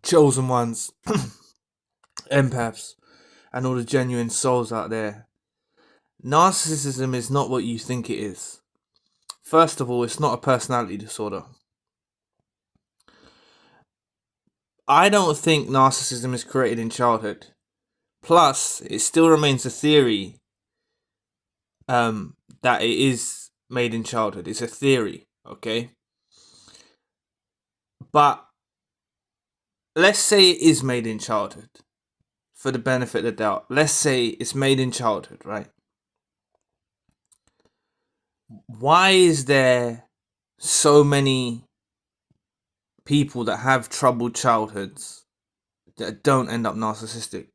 chosen ones, empaths, and all the genuine souls out there. Narcissism is not what you think it is. First of all, it's not a personality disorder. I don't think narcissism is created in childhood. Plus, it still remains a theory that it is made in childhood. It's a theory, okay? But let's say it is made in childhood, for the benefit of the doubt. Let's say it's made in childhood, right? Why is there so many people that have troubled childhoods that don't end up narcissistic?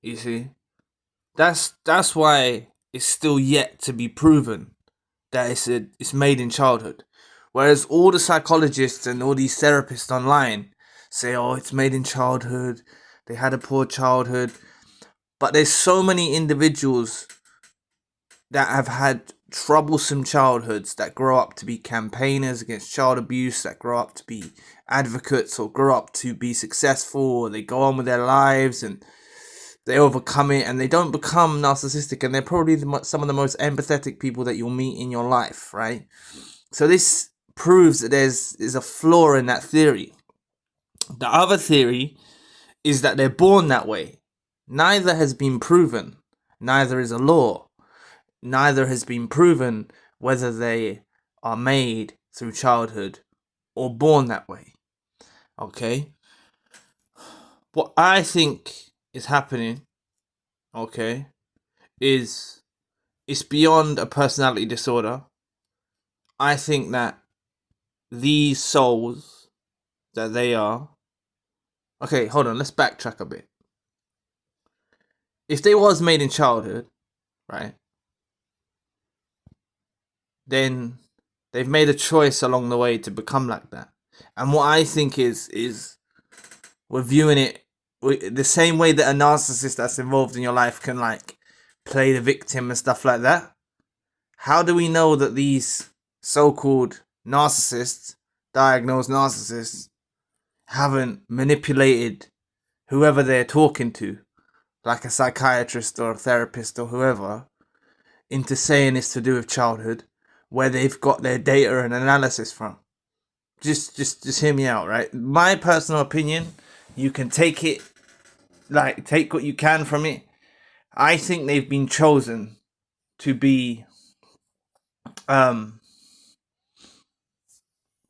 You see? That's why it's still yet to be proven that it's made in childhood. Whereas all the psychologists and all these therapists online say, oh, it's made in childhood, they had a poor childhood. But there's so many individuals that have had troublesome childhoods that grow up to be campaigners against child abuse, that grow up to be advocates, or grow up to be successful, or they go on with their lives and they overcome it and they don't become narcissistic, and they're probably some of the most empathetic people that you'll meet in your life, right? So this proves that there's a flaw in that theory. The other theory is that they're born that way. Neither has been proven. Neither is a law. Neither has been proven whether they are made through childhood or born that way. Okay? What I think is happening, okay, is it's beyond a personality disorder. I think that these souls that they are... Okay, hold on, let's backtrack a bit. If they was made in childhood, right, then they've made a choice along the way to become like that. And what I think is we're viewing it the same way that a narcissist that's involved in your life can like play the victim and stuff like that. How do we know that these so-called narcissists, diagnosed narcissists, haven't manipulated whoever they're talking to, like a psychiatrist or a therapist or whoever, into saying it's to do with childhood, where they've got their data and analysis from? Just hear me out, right? My personal opinion, you can take it, like, take what you can from it. I think they've been chosen to be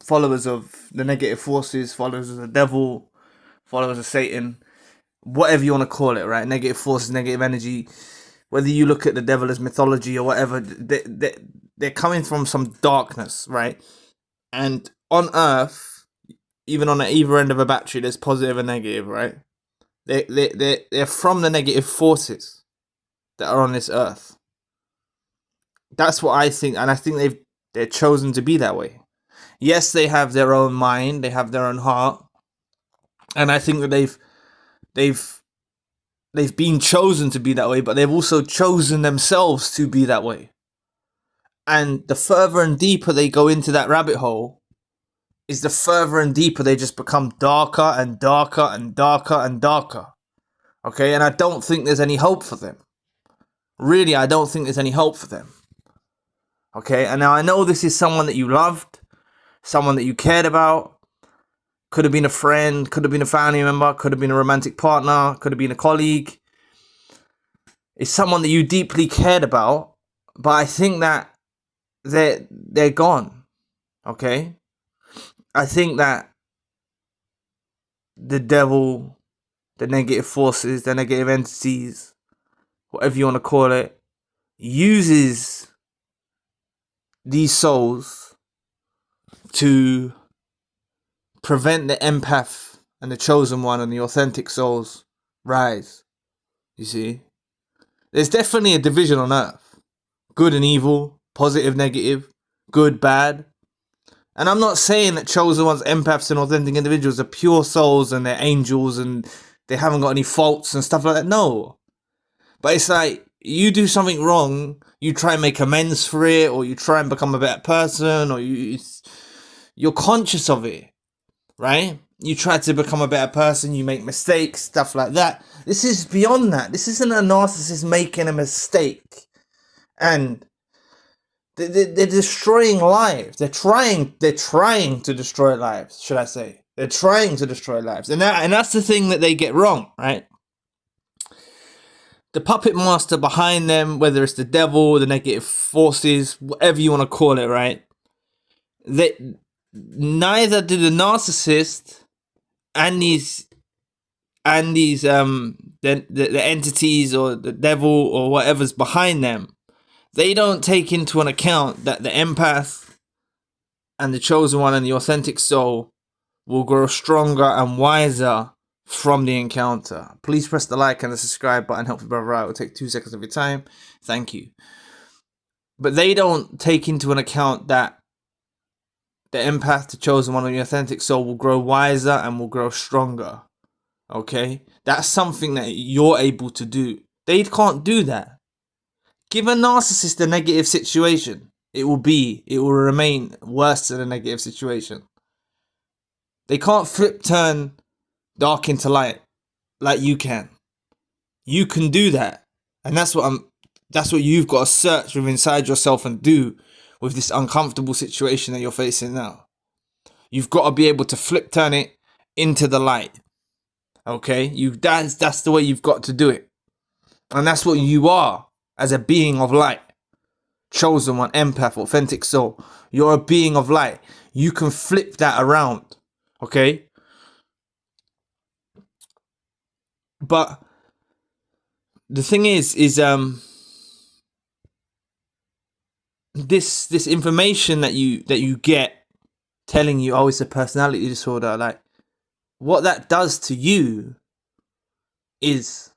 followers of the negative forces, followers of the devil, followers of Satan, whatever you want to call it, right? Negative forces, negative energy, whether you look at the devil as mythology or whatever, they're coming from some darkness, right? And on Earth, even on either end of a battery, there's positive and negative, right? They're from the negative forces that are on this Earth. That's what I think, and I think they're chosen to be that way. Yes, they have their own mind, they have their own heart, and I think that they've been chosen to be that way, but they've also chosen themselves to be that way. And the further and deeper they go into that rabbit hole, is the further and deeper they just become darker and darker and darker and darker. Okay, and I don't think there's any hope for them. Really, I don't think there's any hope for them. Okay, and now I know this is someone that you loved, someone that you cared about. Could have been a friend, could have been a family member, could have been a romantic partner, could have been a colleague. It's someone that you deeply cared about, but I think that they're gone. Okay? I think that the devil, the negative forces, the negative entities, whatever you want to call it, uses these souls to prevent the empath and the chosen one and the authentic souls rise. You see? There's definitely a division on Earth. Good and evil, positive, negative, good, bad. And I'm not saying that chosen ones, empaths and authentic individuals are pure souls and they're angels and they haven't got any faults and stuff like that. No. But it's like, you do something wrong, you try and make amends for it, or you try and become a better person, or you're conscious of it, right? you try to become a better person, you make mistakes, stuff like that. This is beyond that. This isn't a narcissist making a mistake and they're destroying lives. They're trying to destroy lives, should I say. They're trying to destroy lives. And that's the thing that they get wrong, right? The puppet master behind them, whether it's the devil, the negative forces, whatever you want to call it, right? Neither do the narcissist and the entities or the devil or whatever's behind them, they don't take into an account that the empath and the chosen one and the authentic soul will grow stronger and wiser from the encounter. Please press the like and the subscribe button. Help your brother out. It will take 2 seconds of your time. Thank you. But they don't take into an account that the empath, the chosen one, and the authentic soul will grow wiser and will grow stronger. Okay? That's something that you're able to do. They can't do that. Give a narcissist a negative situation. It will remain worse than a negative situation. They can't turn dark into light like you can. You can do that. And that's what you've got to search with inside yourself and do with this uncomfortable situation that you're facing now. You've got to be able to turn it into the light. Okay? That's the way you've got to do it. And that's what you are as a being of light. Chosen one, empath, authentic soul. You're a being of light. You can flip that around. Okay? But the thing is this information that you get telling you, oh, it's a personality disorder, like what that does to you is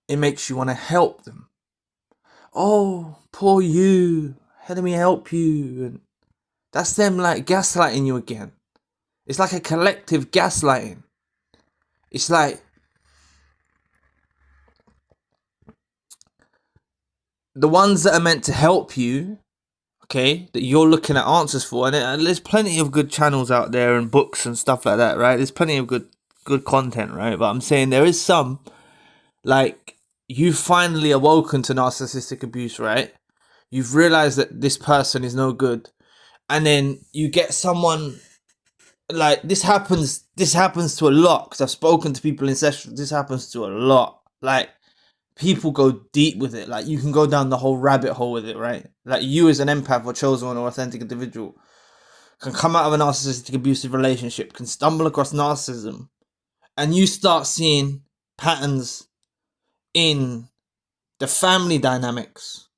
it makes you want to help them. Oh, poor you, let me help you. And that's them like gaslighting you again. It's like a collective gaslighting. It's like the ones that are meant to help you, okay, that you're looking at answers for, and there's plenty of good channels out there and books and stuff like that, right? There's plenty of good content, right? But I'm saying there is some, like, you've finally awoken to narcissistic abuse, right? You've realized that this person is no good, and then you get someone like this happens to a lot, because I've spoken to people in sessions. This happens to a lot. Like, people go deep with it. Like, you can go down the whole rabbit hole with it, right? Like, you as an empath or chosen one or authentic individual can come out of a narcissistic abusive relationship, can stumble across narcissism, and you start seeing patterns in the family dynamics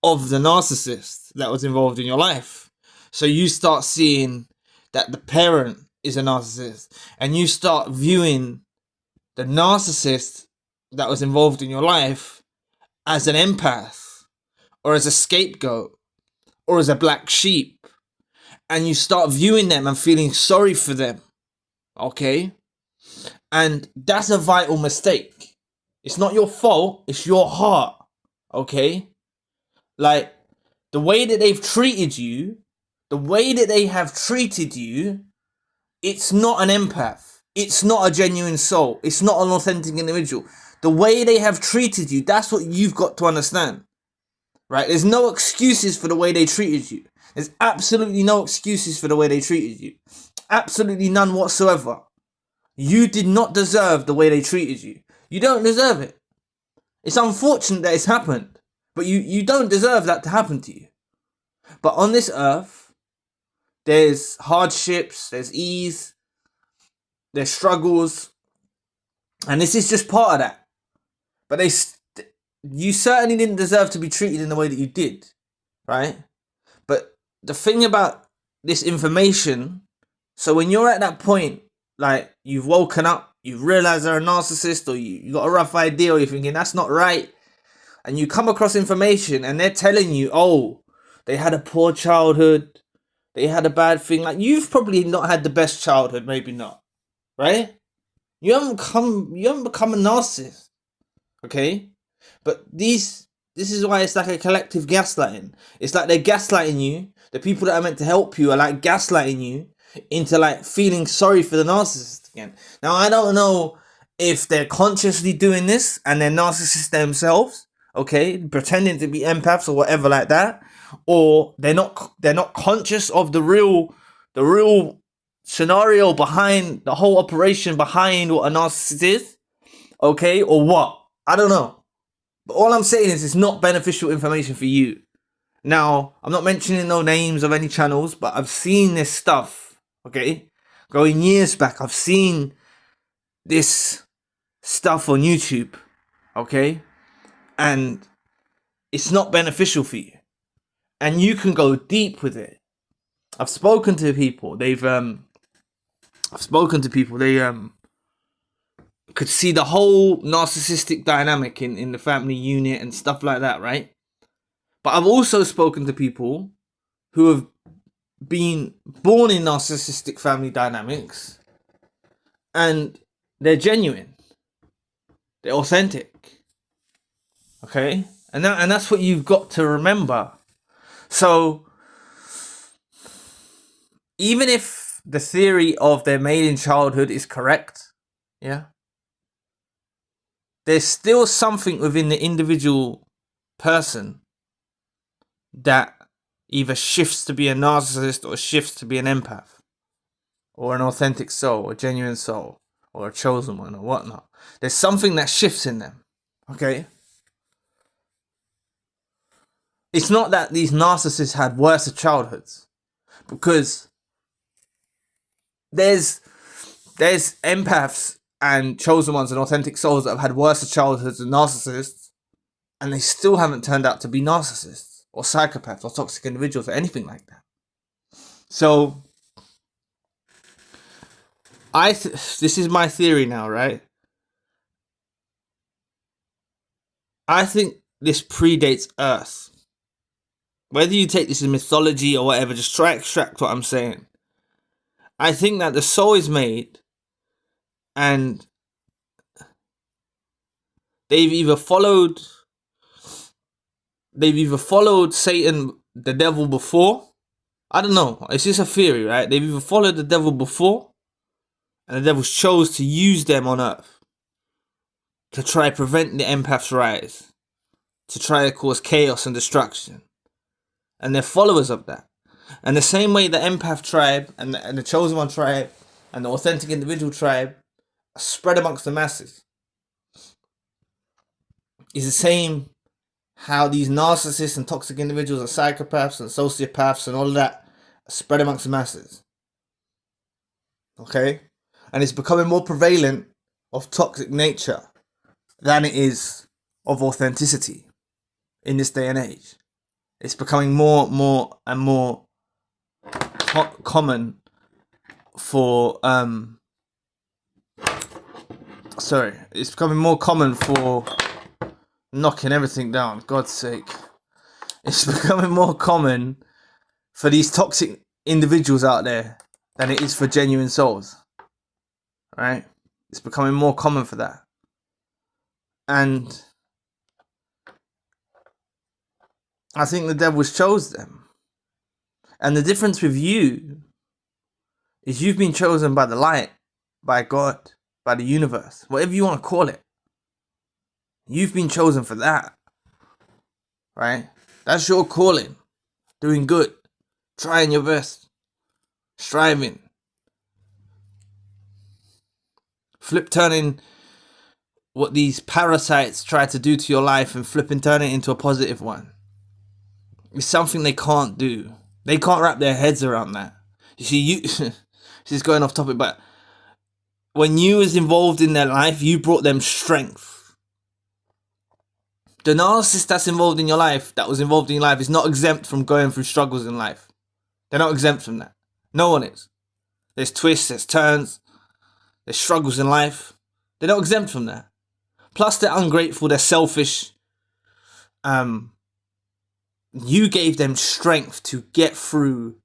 of the narcissist that was involved in your life. So you start seeing that the parent is a narcissist, and you start viewing the narcissist that was involved in your life as an empath or as a scapegoat or as a black sheep, and you start viewing them and feeling sorry for them. Okay? And that's a vital mistake. It's not your fault, it's your heart. Okay? Like, the way that they've treated you, the way that they have treated you, it's not an empath. It's not a genuine soul. It's not an authentic individual. The way they have treated you, that's what you've got to understand. Right? There's no excuses for the way they treated you. There's absolutely no excuses for the way they treated you. Absolutely none whatsoever. You did not deserve the way they treated you. You don't deserve it. It's unfortunate that it's happened, but you don't deserve that to happen to you. But on this earth, there's hardships, there's ease, there's struggles, and this is just part of that. But you certainly didn't deserve to be treated in the way that you did, right? But the thing about this information, so when you're at that point, like, you've woken up, you've realized they're a narcissist, or you got a rough idea, or you're thinking that's not right, and you come across information and they're telling you, oh, they had a poor childhood, they had a bad thing. Like, you've probably not had the best childhood, maybe not, right? You haven't become a narcissist, okay? But this is why it's like a collective gaslighting. It's like they're gaslighting you. The people that are meant to help you are like gaslighting you, into like feeling sorry for the narcissist again. Now, I don't know if they're consciously doing this and they're narcissists themselves, okay, pretending to be empaths or whatever like that, or they're not conscious of the real scenario behind the whole operation, behind what a narcissist is, okay, or what. I don't know. But all I'm saying is it's not beneficial information for you. Now, I'm not mentioning no names of any channels, but I've seen this stuff, okay? Going years back, I've seen this stuff on YouTube, okay? And it's not beneficial for you. And you can go deep with it. I've spoken to people, they could see the whole narcissistic dynamic in the family unit and stuff like that, right? But I've also spoken to people who have been born in narcissistic family dynamics and they're genuine. They're authentic. Okay? And that's what you've got to remember. So, even if the theory of they're made in childhood is correct, yeah, there's still something within the individual person that either shifts to be a narcissist or shifts to be an empath, or an authentic soul, a genuine soul, or a chosen one, or whatnot. There's something that shifts in them, okay? It's not that these narcissists had worse childhoods, because there's empaths and chosen ones and authentic souls that have had worse childhoods than narcissists, and they still haven't turned out to be narcissists or psychopaths or toxic individuals or anything like that. So this is my theory now, right? I think this predates Earth. Whether you take this as mythology or whatever, just try to extract what I'm saying. I think that the soul is made and they've either followed Satan, the devil, before. I don't know. It's just a theory, right? They've either followed the devil before and the devil chose to use them on Earth to try to prevent the empath's rise, to try to cause chaos and destruction. And they're followers of that. And the same way the empath tribe and the chosen one tribe and the authentic individual tribe are spread amongst the masses, is the same how these narcissists and toxic individuals and psychopaths and sociopaths and all of that are spread amongst the masses. Okay? And it's becoming more prevalent of toxic nature than it is of authenticity in this day and age. It's becoming more and more common for it's becoming more common for knocking everything down, God's sake. It's becoming more common for these toxic individuals out there than it is for genuine souls. Right? It's becoming more common for that. And I think the devil's chose them. And the difference with you is you've been chosen by the light, by God, by the universe, whatever you want to call it. You've been chosen for that. Right? That's your calling. Doing good. Trying your best. Striving. Flip turning what these parasites try to do to your life and flip and turn it into a positive one. It's something they can't do. They can't wrap their heads around that. You see, this is going off topic, but when you was involved in their life, you brought them strength. The narcissist that's involved in your life, is not exempt from going through struggles in life. They're not exempt from that. No one is. There's twists, there's turns, there's struggles in life. They're not exempt from that. Plus, they're ungrateful, they're selfish. You gave them strength to get through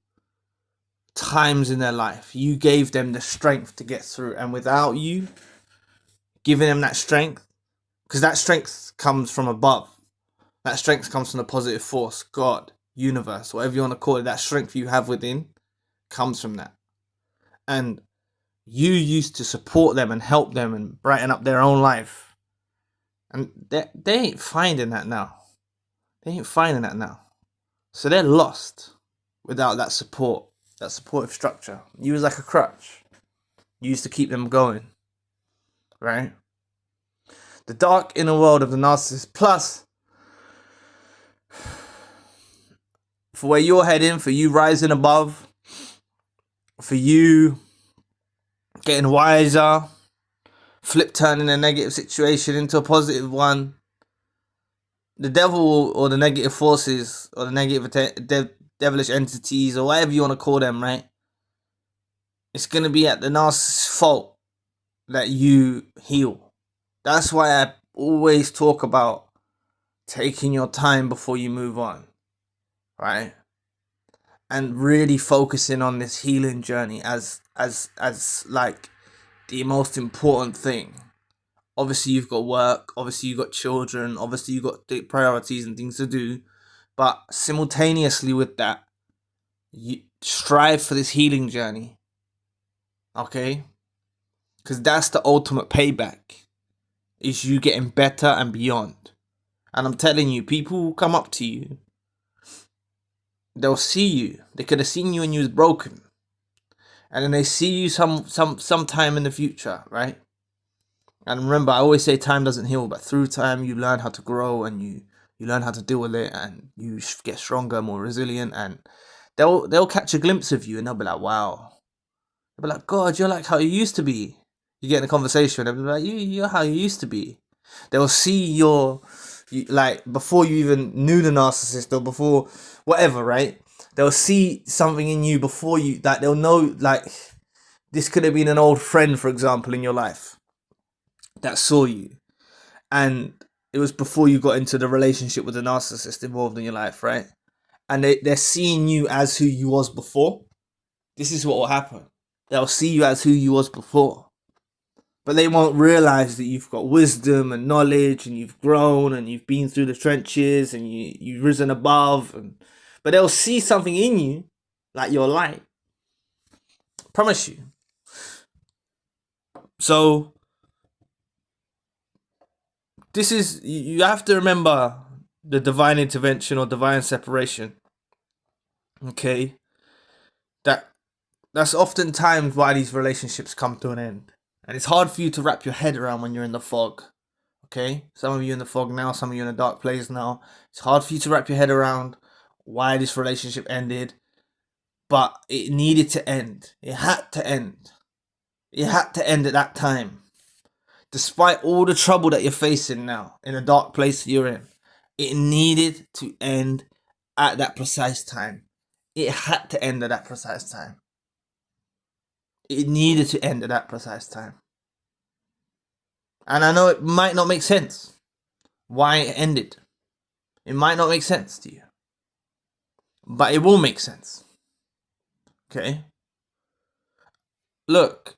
times in their life. You gave them the strength to get through. And without you giving them that strength, because that strength comes from above. That strength comes from the positive force, God, universe, whatever you want to call it. That strength you have within comes from that. and you used to support them and help them and brighten up their own life. And they ain't finding that now. They ain't finding that now. So they're lost without that support, that supportive structure. You was like a crutch. You used to keep them going, right? The dark inner world of the narcissist, plus for where you're heading, for you rising above, for you getting wiser, flip turning a negative situation into a positive one. The devil or the negative forces or the negative devilish entities or whatever you want to call them, right? It's going to be at the narcissist's fault that you heal. That's why I always talk about taking your time before you move on, right? And really focusing on this healing journey as like the most important thing. Obviously you've got work, obviously you've got children, obviously you've got priorities and things to do, but simultaneously with that, you strive for this healing journey, okay? Because that's the ultimate payback, is you getting better and beyond. And I'm telling you, people will come up to you, they'll see you, they could have seen you when you was broken, and then they see you sometime in the future, right? And remember, I always say time doesn't heal, but through time you learn how to grow and you learn how to deal with it, and you get stronger, more resilient, and they'll catch a glimpse of you and they'll be like, wow. They'll be like, God, you're like how you used to be. You get in a conversation, they'll be like, you're how you used to be. They'll see like before you even knew the narcissist or before whatever, right? They'll see something in you before you, that they'll know, like this could have been an old friend, for example, in your life that saw you, and it was before you got into the relationship with the narcissist involved in your life, right? And they're seeing you as who you was before. This is what will happen. They'll see you as who you was before, but they won't realize that you've got wisdom and knowledge and you've grown and you've been through the trenches and you've risen above, but they'll see something in you, like your light. Promise you. So this is, you have to remember the divine intervention or divine separation. Okay? That's oftentimes why these relationships come to an end. And it's hard for you to wrap your head around when you're in the fog. Okay? Some of you in the fog now, some of you in a dark place now. It's hard for you to wrap your head around why this relationship ended. But it needed to end. It had to end. It had to end at that time. Despite all the trouble that you're facing now, in a dark place you're in, it needed to end at that precise time. It had to end at that precise time. It needed to end at that precise time. And I know it might not make sense why it ended. It might not make sense to you. But it will make sense. Okay? Look,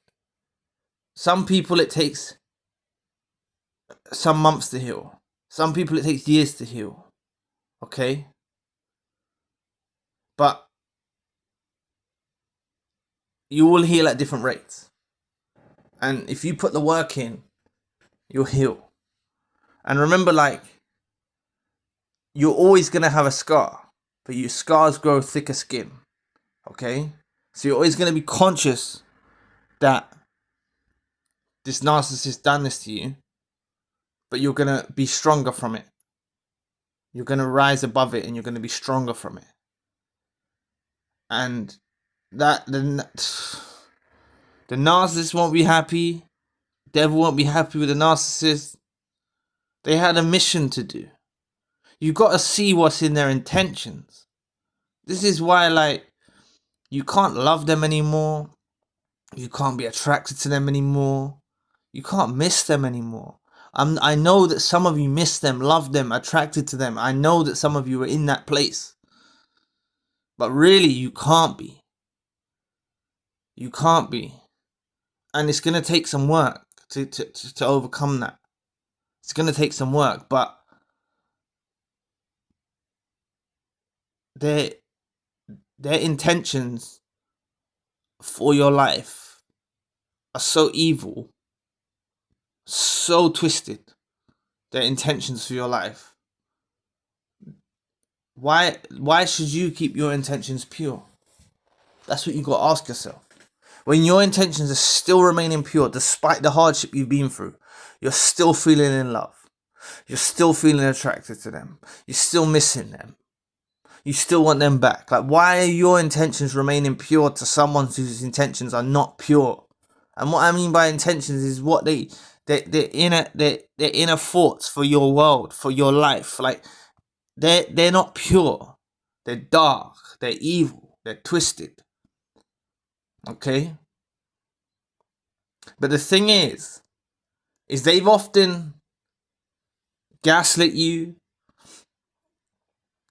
some people it takes some months to heal. Some people it takes years to heal. Okay? But you will heal at different rates. And if you put the work in, you'll heal. And remember, like, you're always going to have a scar, but your scars grow thicker skin. Okay? So you're always going to be conscious that this narcissist done this to you, but you're going to be stronger from it. You're going to rise above it and you're going to be stronger from it. And the narcissist won't be happy. The devil won't be happy with the narcissist. They had a mission to do. You got to see what's in their intentions. This is why, like, you can't love them anymore. You can't be attracted to them anymore. You can't miss them anymore. I know that some of you miss them, love them, attracted to them. I know that some of you are in that place. But really, you can't be. You can't be. And it's going to take some work to overcome that. It's going to take some work, but their intentions for your life are so evil, so twisted, their intentions for your life, why should you keep your intentions pure? That's what you got to ask yourself. When your intentions are still remaining pure, despite the hardship you've been through, you're still feeling in love. You're still feeling attracted to them. You're still missing them. You still want them back. Like, why are your intentions remaining pure to someone whose intentions are not pure? And what I mean by intentions is what their inner thoughts for your world, for your life. Like, they're not pure. They're dark. They're evil. They're twisted. Okay? But the thing is they've often gaslit you,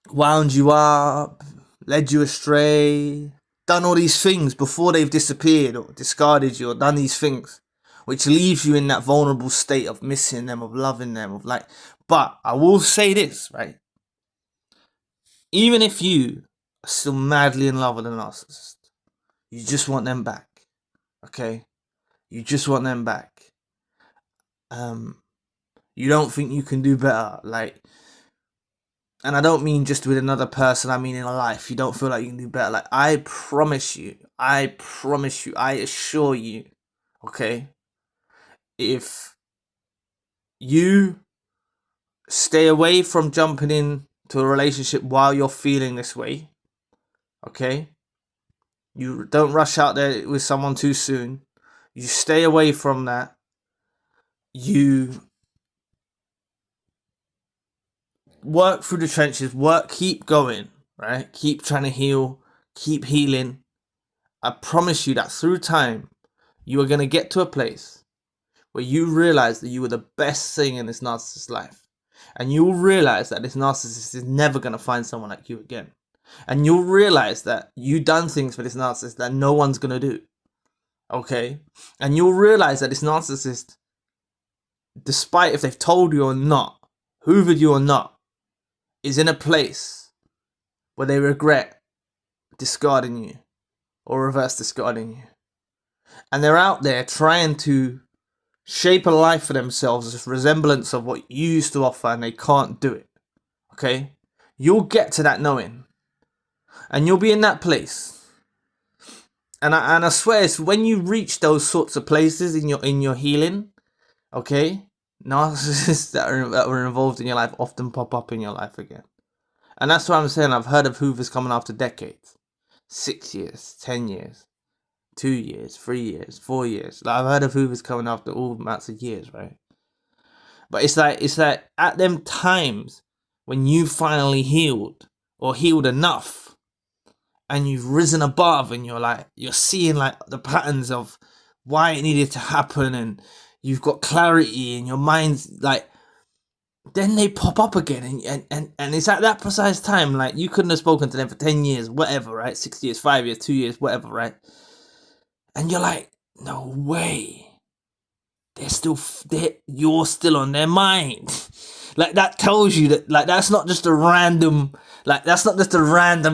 wound you up, led you astray, done all these things before they've disappeared or discarded you or done these things, which leaves you in that vulnerable state of missing them, of loving them, of like. But I will say this, right? Even if you are still madly in love with a narcissist, you just want them back, okay? You just want them back. You don't think you can do better, like. And I don't mean just with another person, I mean in life. You don't feel like you can do better. Like, I promise you, I assure you, okay? If you stay away from jumping into a relationship while you're feeling this way, okay? You don't rush out there with someone too soon. You stay away from that. You work through the trenches, keep going, right? Keep trying to heal, keep healing. I promise you that through time, you are going to get to a place where you realize that you were the best thing in this narcissist's life. And you'll realize that this narcissist is never going to find someone like you again. And you'll realize that you've done things for this narcissist that no one's going to do. Okay? And you'll realize that this narcissist, despite if they've told you or not, hoovered you or not, is in a place where they regret discarding you or reverse discarding you. And they're out there trying to shape a life for themselves as a resemblance of what you used to offer, and they can't do it. Okay? You'll get to that knowing. And you'll be in that place. And I swear, it's when you reach those sorts of places in your healing, okay, narcissists that were involved in your life often pop up in your life again. And that's what I'm saying. I've heard of hoovers coming after decades. 6 years, 10 years, 2 years, 3 years, 4 years. Like, I've heard of hoovers coming after all amounts of years, right? But it's like at them times when you finally healed or healed enough and you've risen above and you're seeing like the patterns of why it needed to happen, and you've got clarity in your mind's like, then they pop up again, and it's at that precise time, like, you couldn't have spoken to them for 10 years, whatever, right? 6 years, 5 years, 2 years, whatever, right? And you're like, no way. You're still on their mind. Like, that tells you that, like, that's not just a random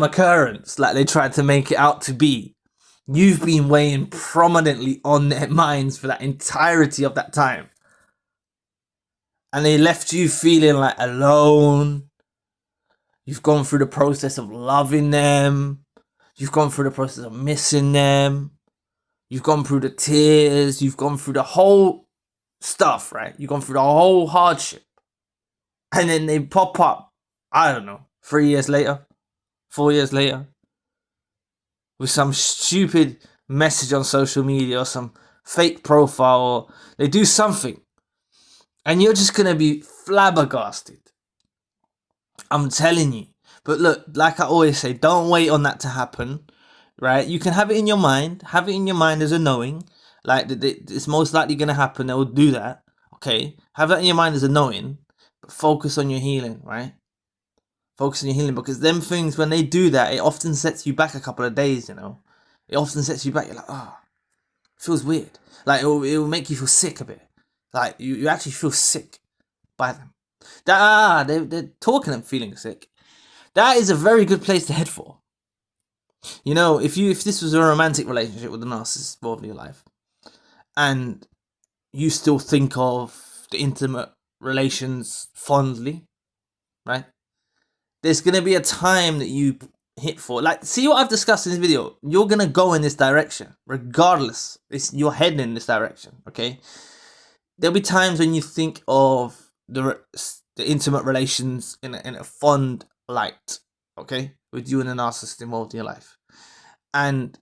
occurrence, like they tried to make it out to be. You've been weighing prominently on their minds for that entirety of that time. And they left you feeling like alone. You've gone through the process of loving them. You've gone through the process of missing them. You've gone through the tears. You've gone through the whole stuff, right? You've gone through the whole hardship. And then they pop up, I don't know, 3 years later, 4 years later, with some stupid message on social media or some fake profile, or they do something. And you're just going to be flabbergasted. I'm telling you. But look, like I always say, don't wait on that to happen, right? You can have it in your mind. Have it in your mind as a knowing. Like, it's most likely going to happen. They will do that, okay? Have that in your mind as a knowing. But focus on your healing, right? Focus on your healing. Because them things, when they do that, it often sets you back a couple of days, you know? It often sets you back. You're like, oh, it feels weird. Like, it will make you feel sick a bit. Like, you actually feel sick by them. They're talking and feeling sick. That is a very good place to head for. You know, if this was a romantic relationship with a narcissist involved in your life, and you still think of the intimate relations fondly, right? There's gonna be a time that you hit for, like, see what I've discussed in this video. You're gonna go in this direction, regardless. You're heading in this direction, okay? There'll be times when you think of the intimate relations in a fond light, okay, with you and a narcissist involved in your life, and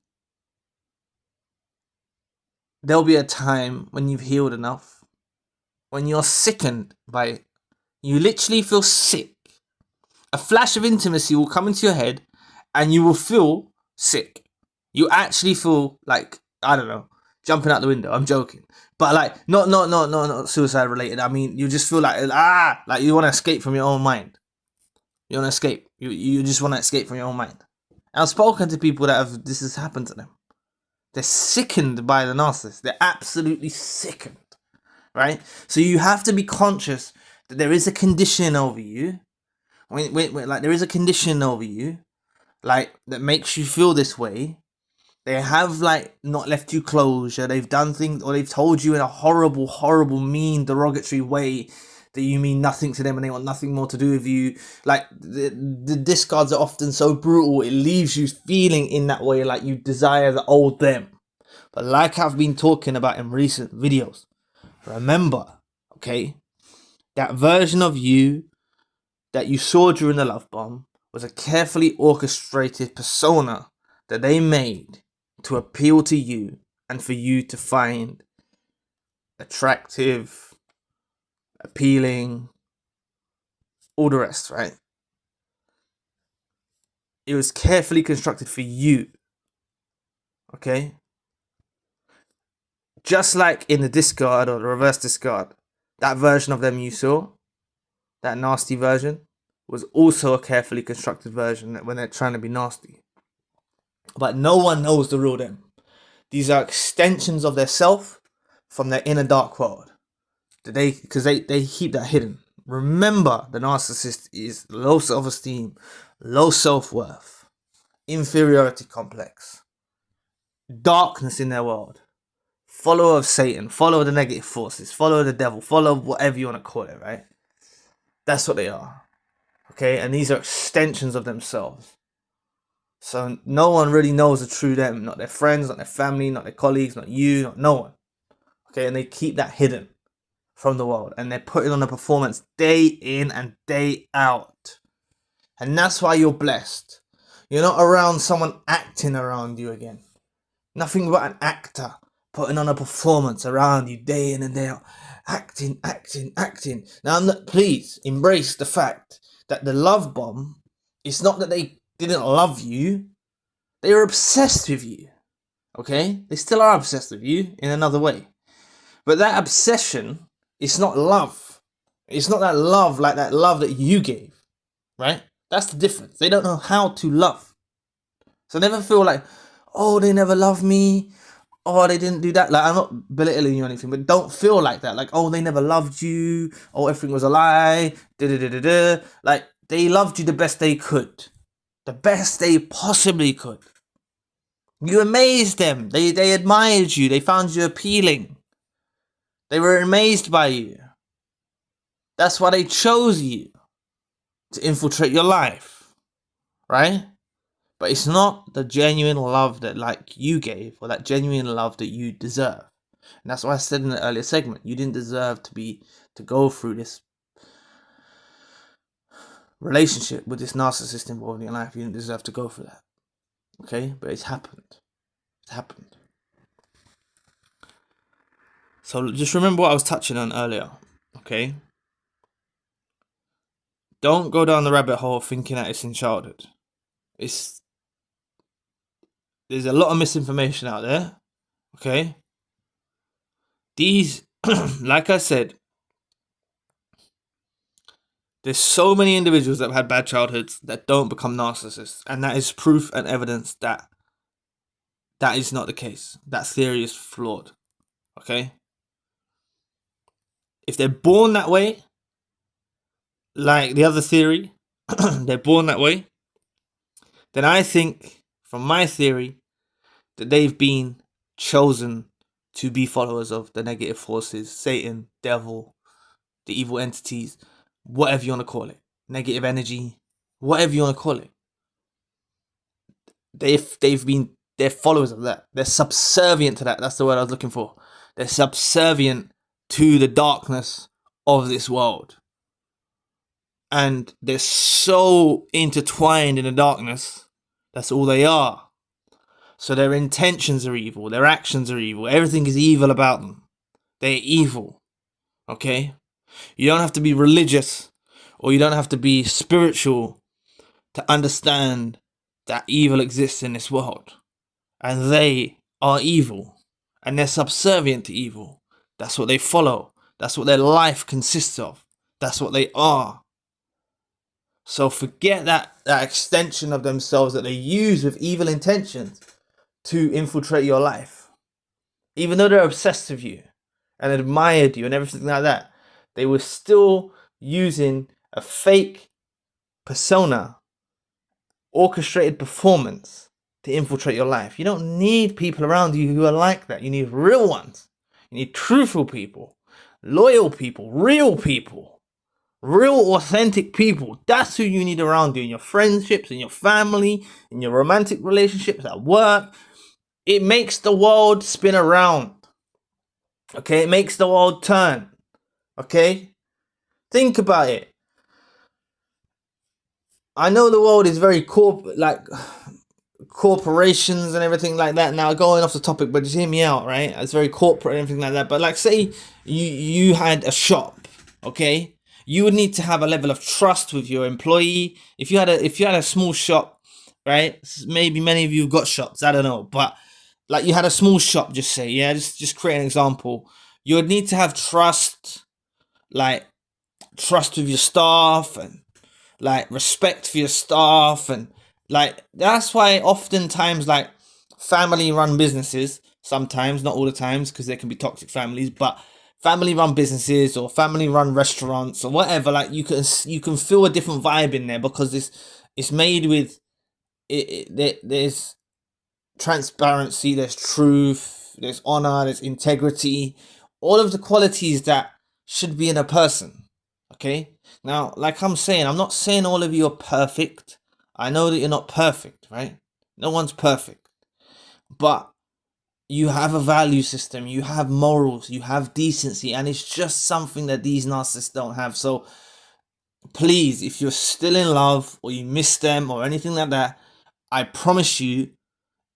there'll be a time when you've healed enough, when you're sickened by it. You literally feel sick. A flash of intimacy will come into your head and you will feel sick. You actually feel like, I don't know, jumping out the window. I'm joking. But like, not suicide related. I mean, you just feel like you want to escape from your own mind. You want to escape. You just want to escape from your own mind. I've spoken to people that this has happened to them. They're sickened by the narcissist. They're absolutely sickened, right? So you have to be conscious that there is a condition over you. Like, there is a condition over you, like, that makes you feel this way. They have, like, not left you closure. They've done things, or they've told you in a horrible, mean, derogatory way that you mean nothing to them and they want nothing more to do with you. Like, the discards are often so brutal, it leaves you feeling in that way, like you desire the old them. But like I've been talking about in recent videos, remember, okay, that version of you that you saw during the love bomb was a carefully orchestrated persona that they made to appeal to you and for you to find attractive, appealing, all the rest, right? It was carefully constructed for you, okay? Just like in the discard or the reverse discard, that version of them you saw, that nasty version, was also a carefully constructed version when they're trying to be nasty. But no one knows the real them. These are extensions of their self from their inner dark world. Because they keep that hidden. Remember, the narcissist is low self-esteem, low self-worth, inferiority complex, darkness in their world, follower of Satan, follower of the negative forces, follower of the devil, follower of whatever you want to call it, right? That's what they are. Okay, and these are extensions of themselves. So no one really knows the true them, not their friends, not their family, not their colleagues, not you, not no one. Okay, and they keep that hidden from the world, and they're putting on a performance day in and day out. And that's why you're blessed. You're not around someone acting around you again. Nothing but an actor putting on a performance around you day in and day out. Acting. Now, please embrace the fact that the love bomb, it's not that they didn't love you. They were obsessed with you. Okay? They still are obsessed with you in another way. But that obsession, it's not love. It's not that love like that love that you gave. Right? That's the difference. They don't know how to love. So never feel like, oh, they never loved me. Oh, they didn't do that. Like, I'm not belittling you or anything, but don't feel like that. Like, oh, they never loved you. Oh, everything was a lie. Like, they loved you the best they could. The best they possibly could. You amazed them. They admired you. They found you appealing. They were amazed by you. That's why they chose you to infiltrate your life. Right? But it's not the genuine love that, like, you gave, or that genuine love that you deserve. And that's why I said in the earlier segment, you didn't deserve to go through this relationship with this narcissist involved in your life. You didn't deserve to go through that. Okay? But it's happened. It's happened. So just remember what I was touching on earlier. Okay? Don't go down the rabbit hole thinking that it's in childhood. There's a lot of misinformation out there. Okay? These, like I said, there's so many individuals that have had bad childhoods that don't become narcissists. And that is proof and evidence that that is not the case. That theory is flawed. Okay? If they're born that way, like the other theory, they're born that way, then I think from my theory, that they've been chosen to be followers of the negative forces, Satan, devil, the evil entities, whatever you want to call it, negative energy, whatever you want to call it. They're followers of that. They're subservient to that. That's the word I was looking for. They're subservient to the darkness of this world. And they're so intertwined in the darkness. That's all they are. So their intentions are evil. Their actions are evil. Everything is evil about them. They're evil. Okay? You don't have to be religious or you don't have to be spiritual to understand that evil exists in this world. And they are evil. And they're subservient to evil. That's what they follow. That's what their life consists of. That's what they are. So forget that extension of themselves that they use with evil intentions to infiltrate your life. Even though they're obsessed with you and admired you and everything like that, they were still using a fake persona, orchestrated performance to infiltrate your life. You don't need people around you who are like that. You need real ones. You need truthful people, loyal people, real authentic people. That's who you need around you in your friendships, in your family, in your romantic relationships, at work. It makes the world spin around. Okay, it makes the world turn. Okay, think about it. I know the world is very corporations and everything like that. Now going off the topic, but just hear me out, right? It's very corporate and everything like that. But like, say you had a shop, okay? You would need to have a level of trust with your employee. If you had a small shop, right? Maybe many of you got shops, I don't know, but like you had a small shop, just say, yeah, just create an example. You would need to have trust, like trust with your staff and like respect for your staff, and like that's why oftentimes like family run businesses, sometimes, not all the times, because there can be toxic families, but family run businesses or family run restaurants or whatever, like you can feel a different vibe in there because it's made with there's transparency, there's truth, there's honor, there's integrity, all of the qualities that should be in a person. Okay, now like I'm saying, I'm not saying all of you are perfect. I know that you're not perfect, right? No one's perfect, but you have a value system, you have morals, you have decency, and it's just something that these narcissists don't have. So please, if you're still in love or you miss them or anything like that, I promise you,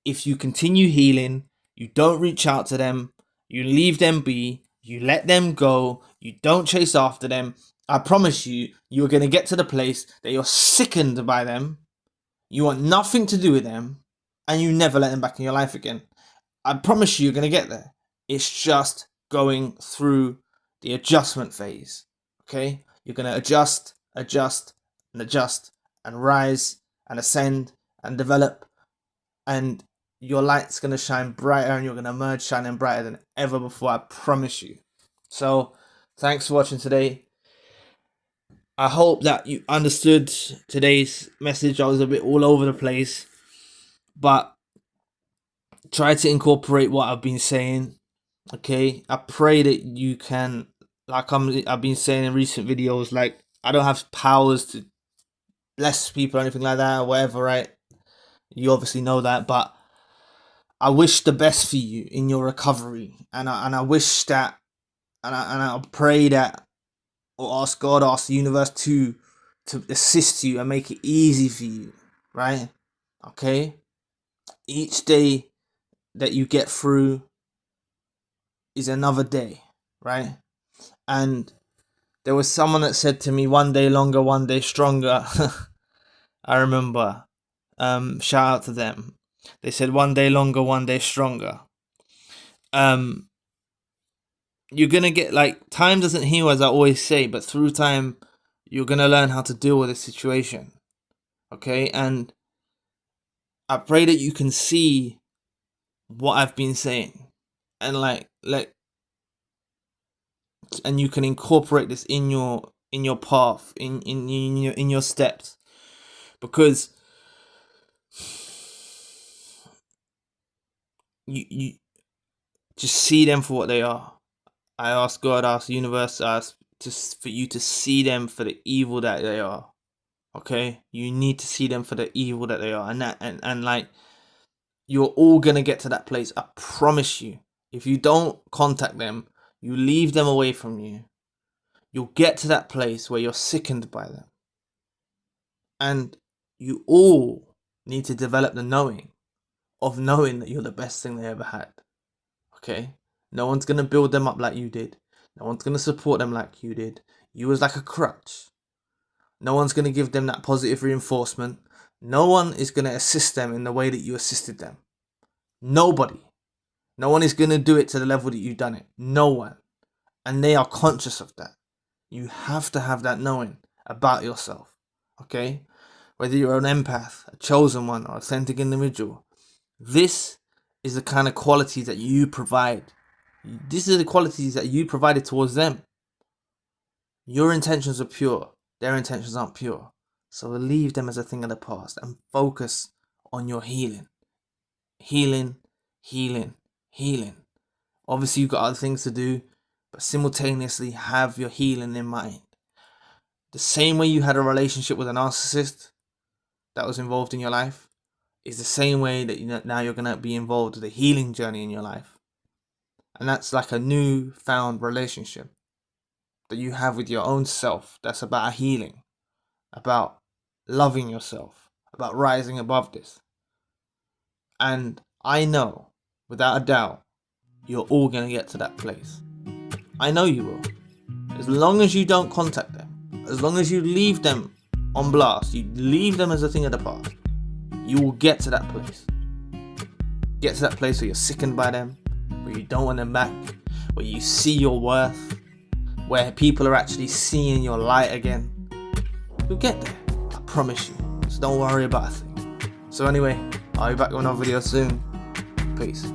if you continue healing, you don't reach out to them, you leave them be, you let them go, you don't chase after them, I promise you, you're going to get to the place that you're sickened by them, you want nothing to do with them, and you never let them back in your life again. I promise you, you're going to get there. It's just going through the adjustment phase. Okay? You're going to adjust, and rise, and ascend, and develop, and your light's going to shine brighter, and you're going to emerge shining brighter than ever before, I promise you. So, thanks for watching today. I hope that you understood today's message. I was a bit all over the place, but try to incorporate what I've been saying. Okay, I pray that you can, like I've been saying in recent videos, like I don't have powers to bless people or anything like that or whatever, right? You obviously know that, but I wish the best for you in your recovery, and I wish that, and I pray that, or ask God, ask the universe to assist you and make it easy for you, right? Okay, each day that you get through is another day, right? And there was someone that said to me, one day longer, one day stronger. I remember. Shout out to them. They said one day longer, one day stronger. You're gonna get, like, time doesn't heal, as I always say, but through time you're gonna learn how to deal with a situation. Okay, and I pray that you can see what I've been saying, and and you can incorporate this in your path, in your steps, because you just see them for what they are. I ask God, ask the universe, ask for you to see them for the evil that they are. Okay, you need to see them for the evil that they are, and like, you're all gonna get to that place. I promise you. If you don't contact them, you leave them away from you, you'll get to that place where you're sickened by them. And you all need to develop the knowing that you're the best thing they ever had. Okay? No one's gonna build them up like you did. No one's gonna support them like you did. You was like a crutch. No one's gonna give them that positive reinforcement. No one is gonna assist them in the way that you assisted them. Nobody. No one is gonna do it to the level that you've done it. No one. And they are conscious of that. You have to have that knowing about yourself. Okay? Whether you're an empath, a chosen one, or authentic individual, this is the kind of qualities that you provide. These are the qualities that you provided towards them. Your intentions are pure. Their intentions aren't pure. So leave them as a thing of the past and focus on your healing. Healing, healing, healing. Obviously, you've got other things to do, but simultaneously have your healing in mind. The same way you had a relationship with a narcissist that was involved in your life is the same way that now you're going to be involved with a healing journey in your life. And that's like a new found relationship that you have with your own self. That's about healing, about loving yourself, about rising above this. And I know, without a doubt, you're all going to get to that place. I know you will. As long as you don't contact them, as long as you leave them on blast, you leave them as a thing of the past, you will get to that place. Get to that place where you're sickened by them, where you don't want them back, where you see your worth, where people are actually seeing your light again. You'll get there, I promise you. So don't worry about a thing. So anyway, I'll be back with another video soon. Peace.